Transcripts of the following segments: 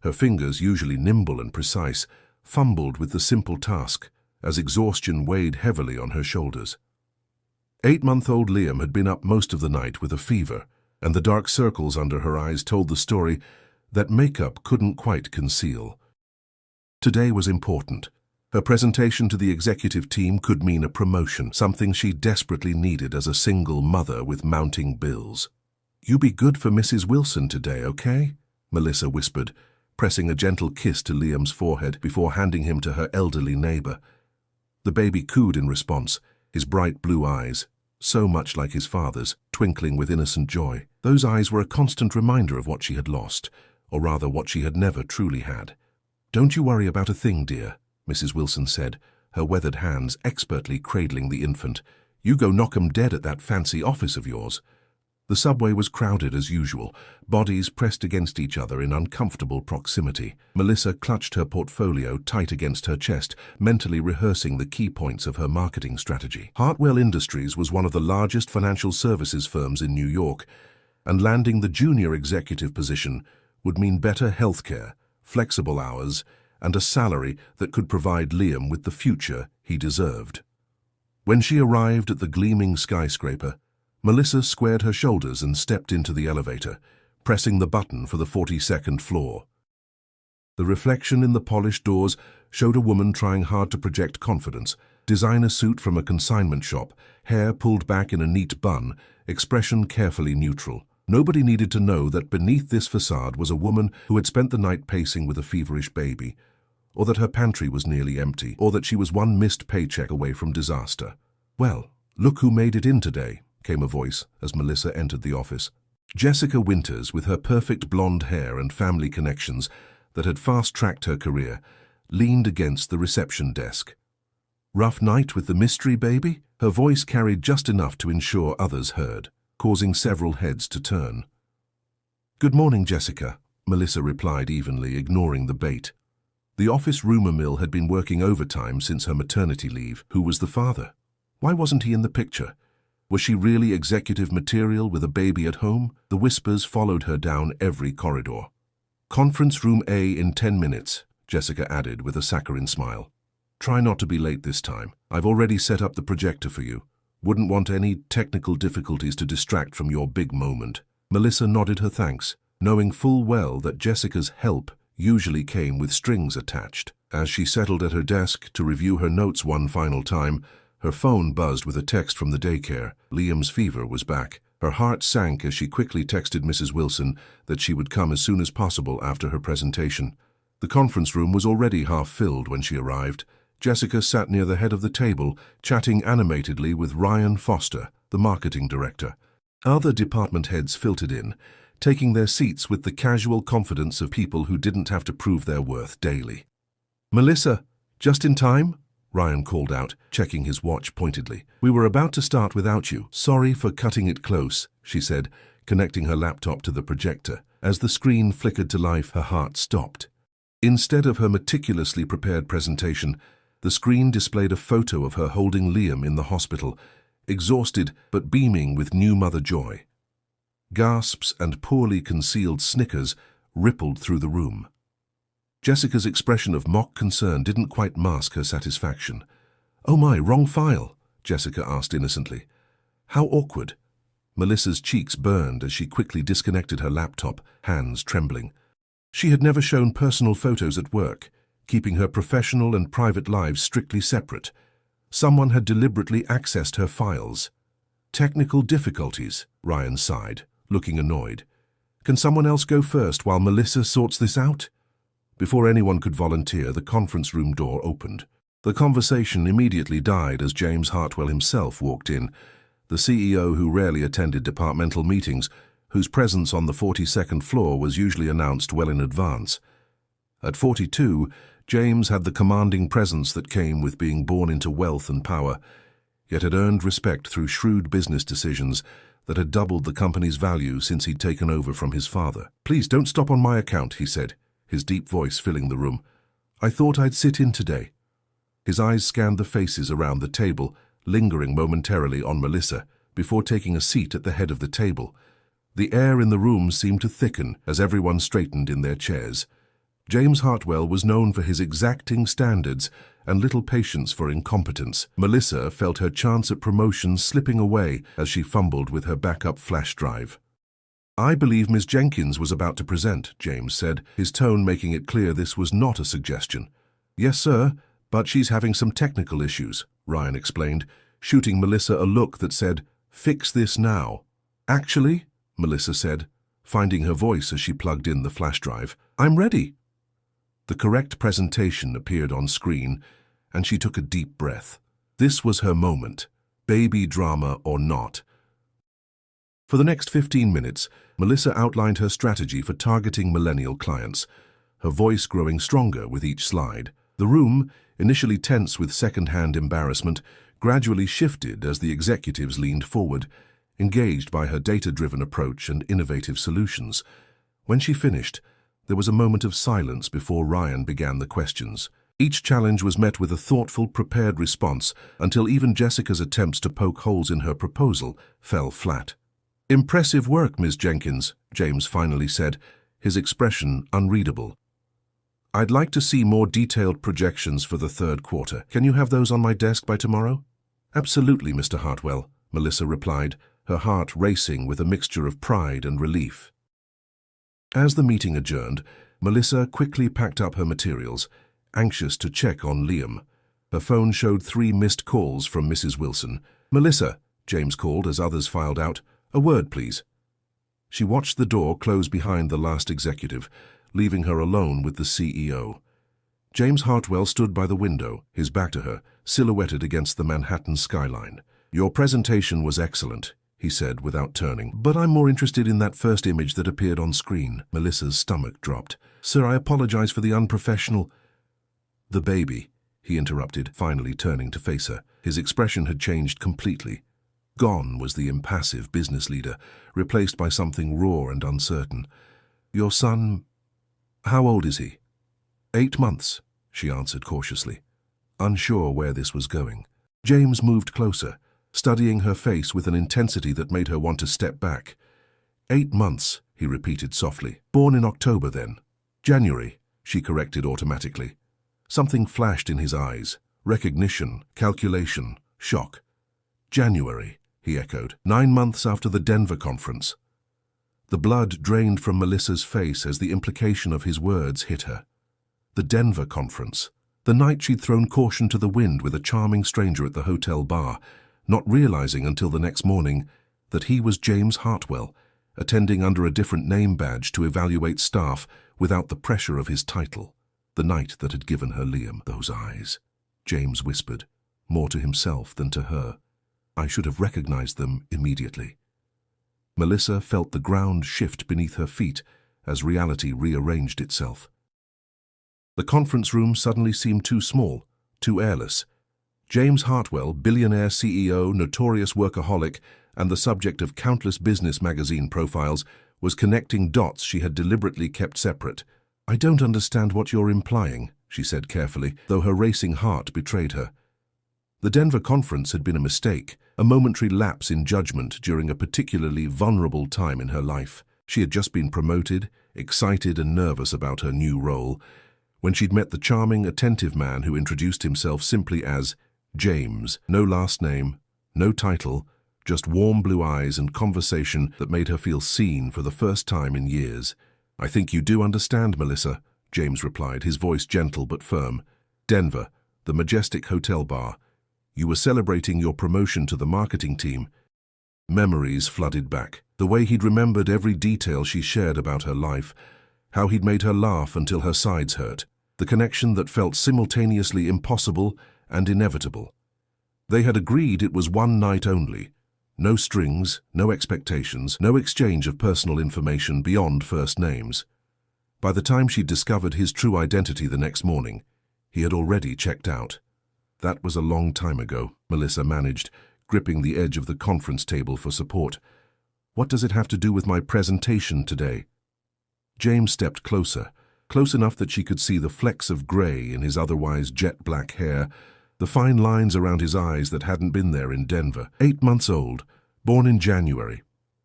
Her fingers, usually nimble and precise, fumbled with the simple task, as exhaustion weighed heavily on her shoulders. 8-month-old Liam had been up most of the night with a fever, and the dark circles under her eyes told the story that makeup couldn't quite conceal. Today was important. Her presentation to the executive team could mean a promotion, something she desperately needed as a single mother with mounting bills. "You be good for Mrs. Wilson today, okay?" Melissa whispered, pressing a gentle kiss to Liam's forehead before handing him to her elderly neighbor. The baby cooed in response, his bright blue eyes, so much like his father's, twinkling with innocent joy. Those eyes were a constant reminder of what she had lost, or rather what she had never truly had. "Don't you worry about a thing, dear," Mrs. Wilson said, her weathered hands expertly cradling the infant. "You go knock 'em dead at that fancy office of yours." The subway was crowded as usual, bodies pressed against each other in uncomfortable proximity. Melissa clutched her portfolio tight against her chest, mentally rehearsing the key points of her marketing strategy. Hartwell Industries was one of the largest financial services firms in New York, and landing the junior executive position would mean better healthcare, flexible hours, and a salary that could provide Liam with the future he deserved. When she arrived at the gleaming skyscraper, Melissa squared her shoulders and stepped into the elevator, pressing the button for the 42nd floor. The reflection in the polished doors showed a woman trying hard to project confidence. Designer suit from a consignment shop, hair pulled back in a neat bun, expression carefully neutral. Nobody needed to know that beneath this facade was a woman who had spent the night pacing with a feverish baby, or that her pantry was nearly empty, or that she was one missed paycheck away from disaster. "Well, look who made it in today," came a voice as Melissa entered the office. Jessica Winters, with her perfect blonde hair and family connections that had fast-tracked her career, leaned against the reception desk. "Rough night with the mystery baby?" Her voice carried just enough to ensure others heard, causing several heads to turn. "Good morning, Jessica," Melissa replied evenly, ignoring the bait. The office rumor mill had been working overtime since her maternity leave. Who was the father? Why wasn't he in the picture? Was she really executive material with a baby at home? The whispers followed her down every corridor. "Conference room A in 10 minutes, Jessica added with a saccharine smile. "Try not to be late this time. I've already set up the projector for you. Wouldn't want any technical difficulties to distract from your big moment." Melissa nodded her thanks, knowing full well that Jessica's help usually came with strings attached. As she settled at her desk to review her notes one final time, her phone buzzed with a text from the daycare. Liam's fever was back. Her heart sank as she quickly texted Mrs. Wilson that she would come as soon as possible after her presentation. The conference room was already half filled when she arrived. Jessica sat near the head of the table, chatting animatedly with Ryan Foster, the marketing director. Other department heads filtered in, taking their seats with the casual confidence of people who didn't have to prove their worth daily. "Melissa, just in time?" Ryan called out, checking his watch pointedly. "We were about to start without you. Sorry for cutting it close," she said, connecting her laptop to the projector. As the screen flickered to life, her heart stopped. Instead of her meticulously prepared presentation, the screen displayed a photo of her holding Liam in the hospital, exhausted but beaming with new mother joy. Gasps and poorly concealed snickers rippled through the room. Jessica's expression of mock concern didn't quite mask her satisfaction. "Oh my, wrong file," Jessica asked innocently. "How awkward." Melissa's cheeks burned as she quickly disconnected her laptop, hands trembling. She had never shown personal photos at work, keeping her professional and private lives strictly separate. Someone had deliberately accessed her files. "Technical difficulties," Ryan sighed, looking annoyed. "Can someone else go first while Melissa sorts this out?" Before anyone could volunteer, the conference room door opened. The conversation immediately died as James Hartwell himself walked in, the CEO who rarely attended departmental meetings, whose presence on the 42nd floor was usually announced well in advance. At 42, James had the commanding presence that came with being born into wealth and power, yet had earned respect through shrewd business decisions that had doubled the company's value since he'd taken over from his father. "Please don't stop on my account," he said, his deep voice filling the room. "I thought I'd sit in today." His eyes scanned the faces around the table, lingering momentarily on Melissa, before taking a seat at the head of the table. The air in the room seemed to thicken as everyone straightened in their chairs. James Hartwell was known for his exacting standards and little patience for incompetence. Melissa felt her chance at promotion slipping away as she fumbled with her backup flash drive. "I believe Miss Jenkins was about to present," James said, his tone making it clear this was not a suggestion. "Yes, sir, but she's having some technical issues," Ryan explained, shooting Melissa a look that said, "Fix this now." "Actually," Melissa said, finding her voice as she plugged in the flash drive, "I'm ready." The correct presentation appeared on screen, and she took a deep breath. This was her moment, baby drama or not. For the next 15 minutes, Melissa outlined her strategy for targeting millennial clients, her voice growing stronger with each slide. The room, initially tense with second-hand embarrassment, gradually shifted as the executives leaned forward, engaged by her data-driven approach and innovative solutions. When she finished, there was a moment of silence before Ryan began the questions. Each challenge was met with a thoughtful, prepared response until even Jessica's attempts to poke holes in her proposal fell flat. "Impressive work, Ms. Jenkins," James finally said, his expression unreadable. "I'd like to see more detailed projections for the third quarter. Can you have those on my desk by tomorrow?" "Absolutely, Mr. Hartwell," Melissa replied, her heart racing with a mixture of pride and relief. As the meeting adjourned, Melissa quickly packed up her materials, anxious to check on Liam. Her phone showed 3 missed calls from Mrs. Wilson. "Melissa," James called as others filed out, "a word, please." She watched the door close behind the last executive, leaving her alone with the CEO. James Hartwell stood by the window, his back to her, silhouetted against the Manhattan skyline. "Your presentation was excellent," he said without turning, "but I'm more interested in that first image that appeared on screen." Melissa's stomach dropped. "Sir, I apologize for the unprofessional—" "The baby," he interrupted, finally turning to face her. His expression had changed completely. Gone was the impassive business leader, replaced by something raw and uncertain. "Your son, how old is he?" 8 months, she answered cautiously, unsure where this was going. James moved closer, studying her face with an intensity that made her want to step back. 8 months, he repeated softly. "Born in October, then." "January," she corrected automatically. Something flashed in his eyes. Recognition, calculation, shock. "January," he echoed, 9 months after the Denver conference. The blood drained from Melissa's face as the implication of his words hit her. The Denver conference. The night she'd thrown caution to the wind with a charming stranger at the hotel bar, not realizing until the next morning that he was James Hartwell, attending under a different name badge to evaluate staff without the pressure of his title. The night that had given her Liam. "Those eyes," James whispered, more to himself than to her. "I should have recognized them immediately." Melissa felt the ground shift beneath her feet as reality rearranged itself. The conference room suddenly seemed too small, too airless. James Hartwell, billionaire CEO, notorious workaholic, and the subject of countless business magazine profiles, was connecting dots she had deliberately kept separate. "I don't understand what you're implying," she said carefully, though her racing heart betrayed her. The Denver conference had been a mistake, a momentary lapse in judgment during a particularly vulnerable time in her life. She had just been promoted, excited and nervous about her new role, when she'd met the charming, attentive man who introduced himself simply as James. No last name, no title, just warm blue eyes and conversation that made her feel seen for the first time in years. "I think you do understand, Melissa," James replied, his voice gentle but firm. "Denver, the majestic hotel bar. You were celebrating your promotion to the marketing team." Memories flooded back. The way he'd remembered every detail she shared about her life, how he'd made her laugh until her sides hurt. The connection that felt simultaneously impossible and inevitable. They had agreed it was one night only. No strings, no expectations, no exchange of personal information beyond first names. By the time she'd discovered his true identity the next morning, he had already checked out. "That was a long time ago," Melissa managed, gripping the edge of the conference table for support. "What does it have to do with my presentation today?" James stepped closer, close enough that she could see the flecks of gray in his otherwise jet-black hair, the fine lines around his eyes that hadn't been there in Denver. 8 months old, born in January.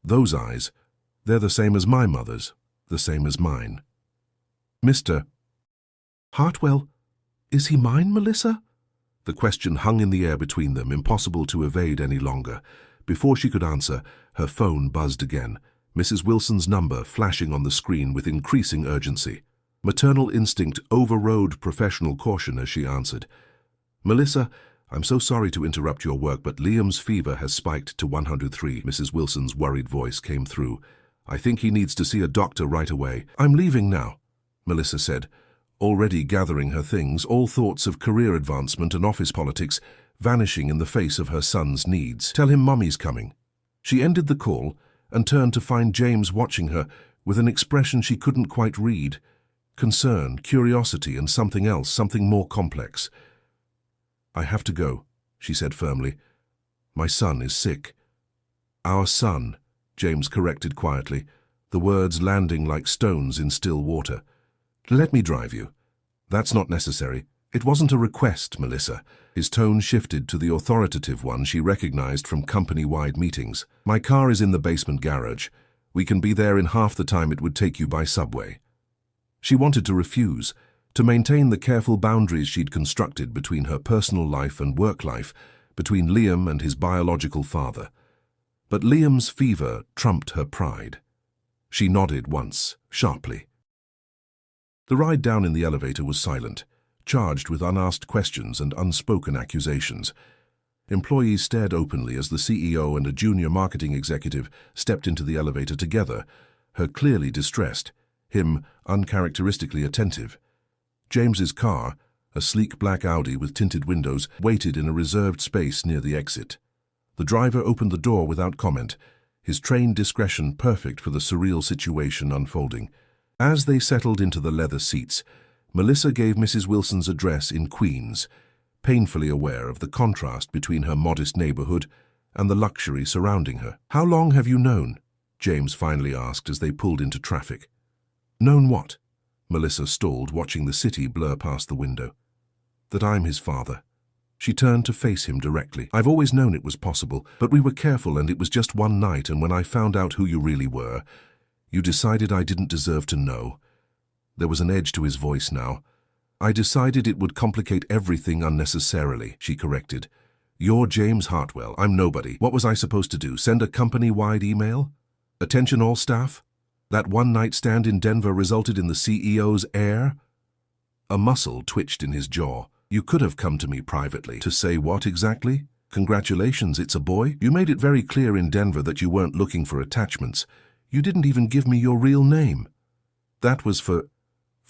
Those eyes, they're the same as my mother's, the same as mine. "Mister," Hartwell, is he mine, Melissa? The question hung in the air between them, impossible to evade any longer. Before she could answer, her phone buzzed again, Mrs. Wilson's number flashing on the screen with increasing urgency. Maternal instinct overrode professional caution as she answered. Melissa, I'm so sorry to interrupt your work, but Liam's fever has spiked to 103. Mrs. Wilson's worried voice came through. I think he needs to see a doctor right away. I'm leaving now, Melissa said, already gathering her things, all thoughts of career advancement and office politics vanishing in the face of her son's needs. Tell him Mommy's coming. She ended the call and turned to find James watching her with an expression she couldn't quite read. Concern, curiosity, and something else, something more complex. I have to go, she said firmly. My son is sick. Our son, James corrected quietly, the words landing like stones in still water. Let me drive you. That's not necessary. It wasn't a request, Melissa. His tone shifted to the authoritative one she recognized from company-wide meetings. My car is in the basement garage. We can be there in half the time it would take you by subway. She wanted to refuse, to maintain the careful boundaries she'd constructed between her personal life and work life, between Liam and his biological father. But Liam's fever trumped her pride. She nodded once, sharply. The ride down in the elevator was silent, charged with unasked questions and unspoken accusations. Employees stared openly as the CEO and a junior marketing executive stepped into the elevator together, her clearly distressed, him uncharacteristically attentive. James's car, a sleek black Audi with tinted windows, waited in a reserved space near the exit. The driver opened the door without comment, his trained discretion perfect for the surreal situation unfolding. As they settled into the leather seats, Melissa gave Mrs. Wilson's address in Queens, painfully aware of the contrast between her modest neighborhood and the luxury surrounding her. How long have you known? James finally asked as they pulled into traffic. Known what? Melissa stalled, watching the city blur past the window. That I'm his father. She turned to face him directly. I've always known it was possible, but we were careful and it was just one night, and when I found out who you really were, you decided I didn't deserve to know. There was an edge to his voice now. I decided it would complicate everything unnecessarily, she corrected. You're James Hartwell. I'm nobody. What was I supposed to do? Send a company-wide email? Attention all staff? That one-night stand in Denver resulted in the CEO's heir? A muscle twitched in his jaw. You could have come to me privately. To say what exactly? Congratulations, it's a boy? You made it very clear in Denver that you weren't looking for attachments. You didn't even give me your real name. That was for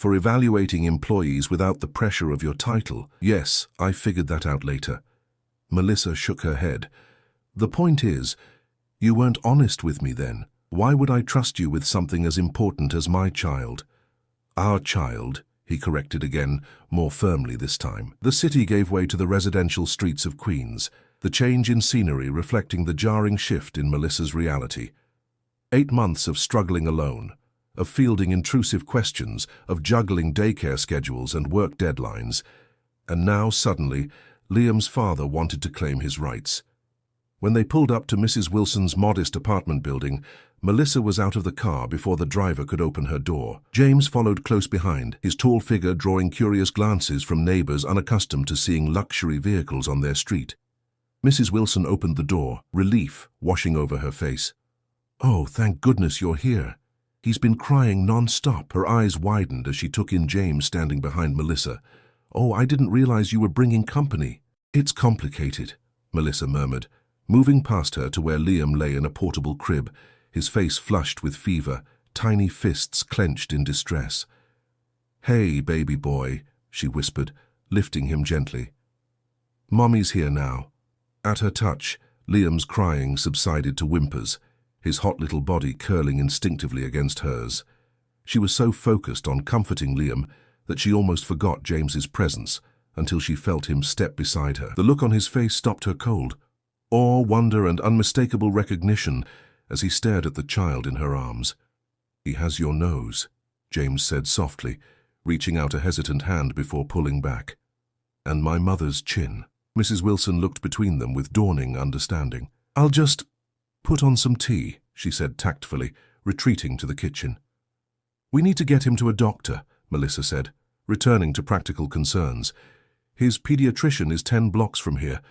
evaluating employees without the pressure of your title. Yes, I figured that out later. Melissa shook her head. The point is, you weren't honest with me then. Why would I trust you with something as important as my child? Our child, he corrected again, more firmly this time. The city gave way to the residential streets of Queens, the change in scenery reflecting the jarring shift in Melissa's reality. 8 months of struggling alone, of fielding intrusive questions, of juggling daycare schedules and work deadlines. And now, suddenly, Liam's father wanted to claim his rights. When they pulled up to Mrs. Wilson's modest apartment building, Melissa was out of the car before the driver could open her door. James followed close behind, his tall figure drawing curious glances from neighbors unaccustomed to seeing luxury vehicles on their street. Mrs. Wilson opened the door, relief washing over her face. Oh, thank goodness you're here. He's been crying non-stop. Her eyes widened as she took in James standing behind Melissa. Oh, I didn't realize you were bringing company. It's complicated, Melissa murmured, moving past her to where Liam lay in a portable crib, his face flushed with fever, tiny fists clenched in distress. Hey, baby boy, she whispered, lifting him gently. Mommy's here now. At her touch, Liam's crying subsided to whimpers, his hot little body curling instinctively against hers. She was so focused on comforting Liam that she almost forgot James's presence until she felt him step beside her. The look on his face stopped her cold. Awe, wonder, and unmistakable recognition as he stared at the child in her arms. He has your nose, James said softly, reaching out a hesitant hand before pulling back. And my mother's chin. Mrs. Wilson looked between them with dawning understanding. I'll just put on some tea, she said tactfully, retreating to the kitchen. We need to get him to a doctor, Melissa said. returning to practical concerns. His pediatrician is 10 blocks from here.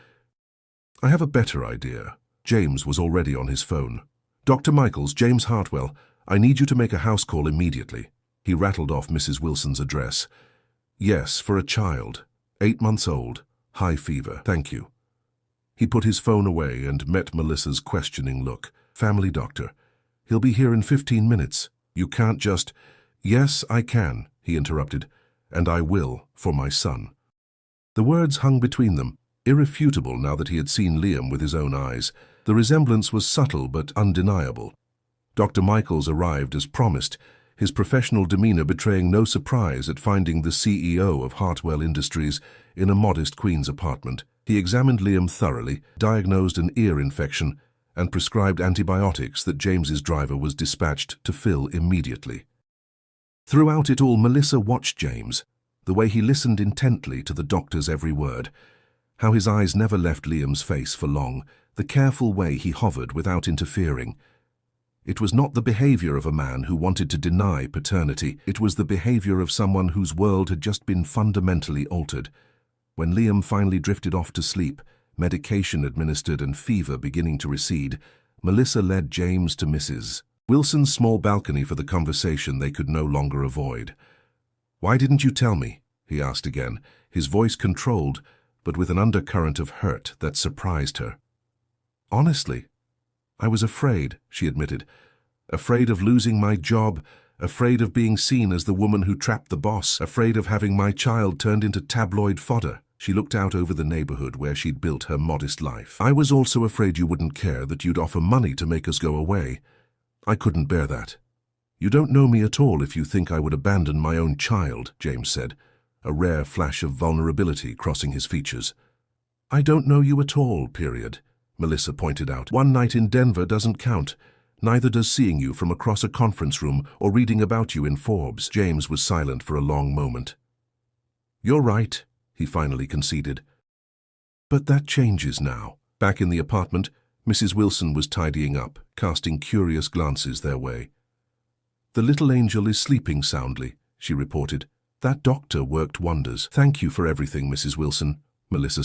I have a better idea. James was already on his phone. Dr. Michaels, James Hartwell, I need you to make a house call immediately. He rattled off Mrs. Wilson's address. Yes, for a child. 8 months old. High fever. Thank you. He put his phone away and met Melissa's questioning look. Family doctor. He'll be here in 15 minutes. You can't just... Yes, I can, he interrupted. And I will, for my son. The words hung between them, irrefutable now that he had seen Liam with his own eyes. The resemblance was subtle but undeniable. Dr. Michaels arrived as promised, his professional demeanor betraying no surprise at finding the CEO of Hartwell Industries in a modest Queen's apartment. He examined Liam thoroughly, diagnosed an ear infection, and prescribed antibiotics that James's driver was dispatched to fill immediately. Throughout it all, Melissa watched James, the way he listened intently to the doctor's every word, how his eyes never left Liam's face for long, the careful way he hovered without interfering. It was not the behavior of a man who wanted to deny paternity. It was the behavior of someone whose world had just been fundamentally altered. When Liam finally drifted off to sleep, medication administered and fever beginning to recede, Melissa led James to Mrs. Wilson's small balcony for the conversation they could no longer avoid. "Why didn't you tell me?" he asked again, his voice controlled, but with an undercurrent of hurt that surprised her. "Honestly, I was afraid," she admitted. "Afraid of losing my job, afraid of being seen as the woman who trapped the boss, afraid of having my child turned into tabloid fodder." She looked out over the neighborhood where she'd built her modest life. "I was also afraid you wouldn't care, that you'd offer money to make us go away. I couldn't bear that. You don't know me at all if you think I would abandon my own child," James said, a rare flash of vulnerability crossing his features. "I don't know you at all, period," Melissa pointed out. "One night in Denver doesn't count. Neither does seeing you from across a conference room or reading about you in Forbes." James was silent for a long moment. "You're right," he finally conceded. "But that changes now." Back in the apartment, Mrs. Wilson was tidying up, casting curious glances their way. "The little angel is sleeping soundly," she reported. "That doctor worked wonders." "Thank you for everything, Mrs. Wilson," Melissa said.